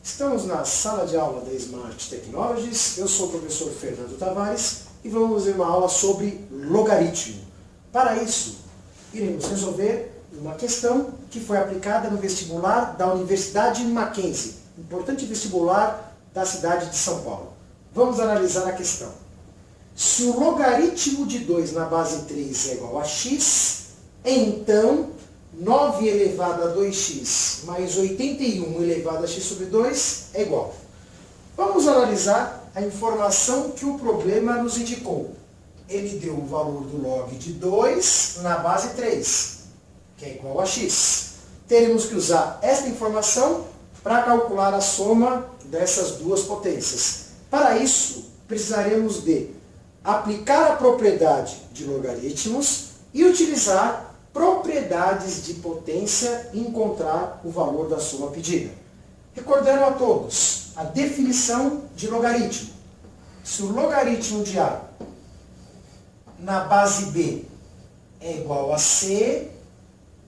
Estamos na sala de aula da Smart Technologies. Eu sou o professor Fernando Tavares e vamos ver uma aula sobre logaritmo. Para isso, iremos resolver uma questão que foi aplicada no vestibular da Universidade Mackenzie, importante vestibular da cidade de São Paulo. Vamos analisar a questão. Se o logaritmo de 2 na base 3 é igual a x, então 9 elevado a 2x mais 81 elevado a x sobre 2 é igual. Vamos analisar a informação que o problema nos indicou. Ele deu o valor do log de 2 na base 3, que é igual a x. Teremos que usar esta informação para calcular a soma dessas duas potências. Para isso, precisaremos de aplicar a propriedade de logaritmos e utilizar propriedades de potência e encontrar o valor da soma pedida. Recordando a todos a definição de logaritmo. Se o logaritmo de A na base B é igual a C,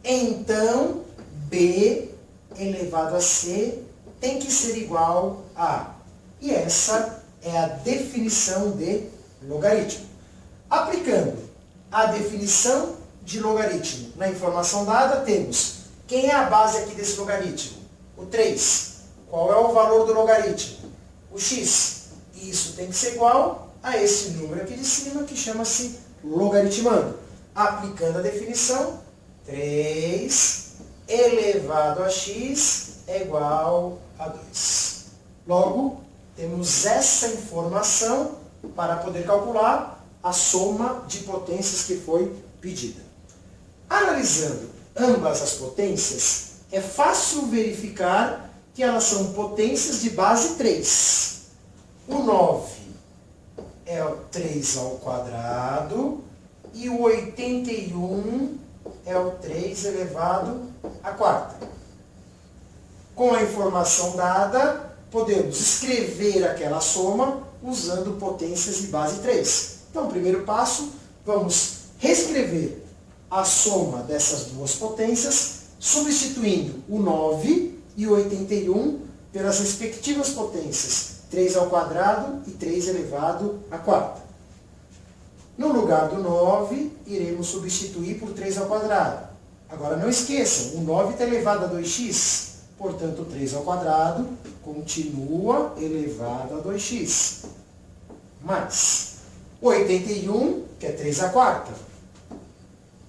então B elevado a C tem que ser igual a A. E essa é a definição de logaritmo. Aplicando a definição de logaritmo na informação dada, temos quem é a base aqui desse logaritmo? O 3. Qual é o valor do logaritmo? O x. E isso tem que ser igual a esse número aqui de cima, que chama-se logaritmando. Aplicando a definição, 3 elevado a x é igual a 2. Logo, temos essa informação para poder calcular a soma de potências que foi pedida. Analisando ambas as potências, é fácil verificar que elas são potências de base 3. O 9 é o 3 ao quadrado e o 81 é o 3 elevado à quarta. Com a informação dada, podemos escrever aquela soma usando potências de base 3. Então, primeiro passo, vamos reescrever a soma dessas duas potências, substituindo o 9 e o 81 pelas respectivas potências 3 ao quadrado e 3 elevado à quarta. No lugar do 9, iremos substituir por 3 ao quadrado. Agora não esqueçam, o 9 está elevado a 2x, portanto 3 ao quadrado continua elevado a 2x. Mais o 81, que é 3 à quarta.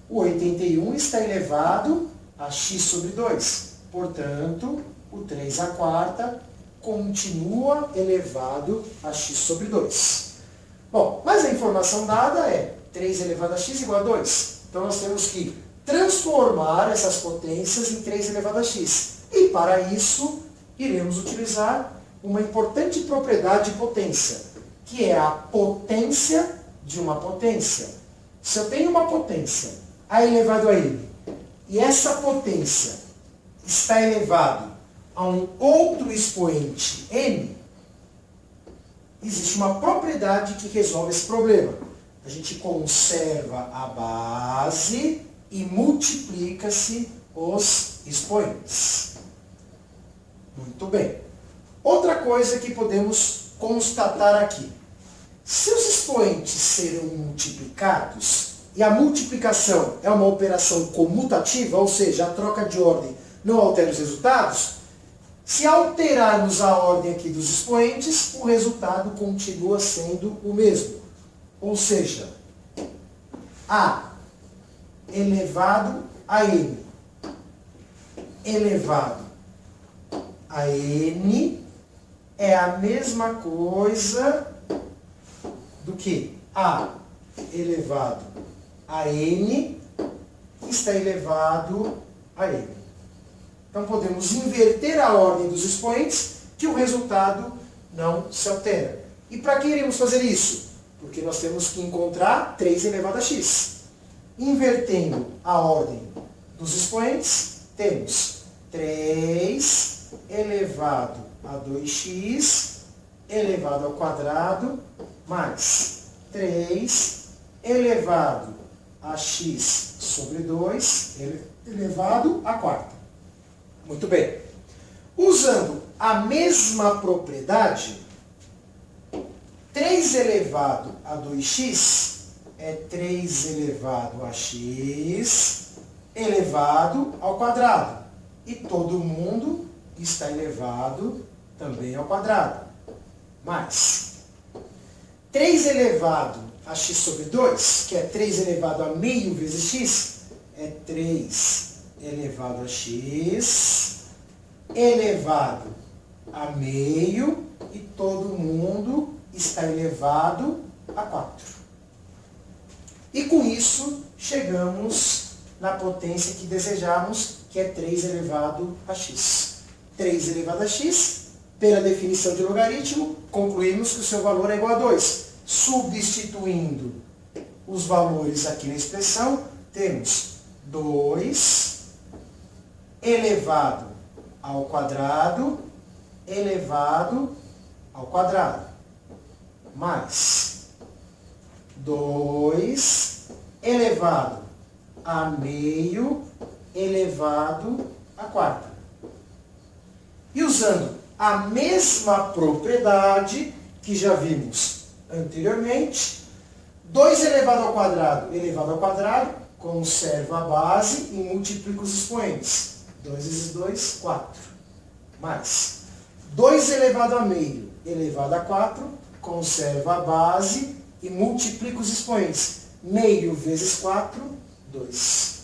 O 81 está elevado a x sobre 2. Portanto, o 3 à quarta continua elevado a x sobre 2. Bom, mas a informação dada é 3 elevado a x igual a 2. Então, nós temos que transformar essas potências em 3 elevado a x. E, para isso, iremos utilizar uma importante propriedade de potência, que é a potência de uma potência. Se eu tenho uma potência A elevado a n, e essa potência está elevado a um outro expoente n, existe uma propriedade que resolve esse problema. A gente conserva a base e multiplica-se os expoentes. Muito bem. Outra coisa que podemos constatar aqui. Se os expoentes serão multiplicados, e a multiplicação é uma operação comutativa, ou seja, a troca de ordem não altera os resultados, se alterarmos a ordem aqui dos expoentes, o resultado continua sendo o mesmo. Ou seja, A elevado a N elevado a N é a mesma coisa do que A elevado a N está elevado a N. Então, podemos inverter a ordem dos expoentes, que o resultado não se altera. E para que iremos fazer isso? Porque nós temos que encontrar 3 elevado a x. Invertendo a ordem dos expoentes, temos 3 elevado a 2x elevado ao quadrado mais 3 elevado a x sobre 2 elevado à quarta. Muito bem. Usando a mesma propriedade, 3 elevado a 2x é 3 elevado a x elevado ao quadrado. E todo mundo está elevado também ao quadrado. Mais 3 elevado a x sobre 2, que é 3 elevado a meio vezes x, é 3 elevado a x elevado a meio, e todo mundo está elevado a 4. E com isso, chegamos na potência que desejamos, que é 3 elevado a x. 3 elevado a x, pela definição de logaritmo, concluímos que o seu valor é igual a 2. Substituindo os valores aqui na expressão, temos 2 elevado ao quadrado elevado ao quadrado, mais 2 elevado a meio elevado a quarta. E usando a mesma propriedade que já vimos anteriormente, 2 elevado ao quadrado, conservo a base e multiplico os expoentes. 2 vezes 2, 4. Mais 2 elevado a meio elevado a 4, conservo a base e multiplico os expoentes. Meio vezes 4, 2.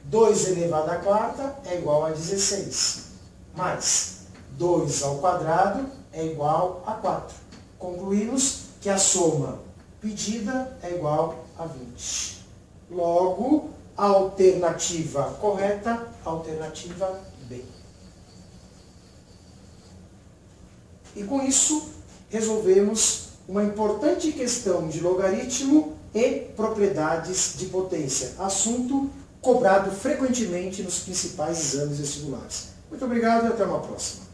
2 elevado a quarta é igual a 16. Mais 2 ao quadrado é igual a 4. Concluímos que a soma pedida é igual a 20. Logo, a alternativa correta, alternativa B. E com isso, resolvemos uma importante questão de logaritmo e propriedades de potência. Assunto cobrado frequentemente nos principais exames vestibulares. Muito obrigado e até uma próxima.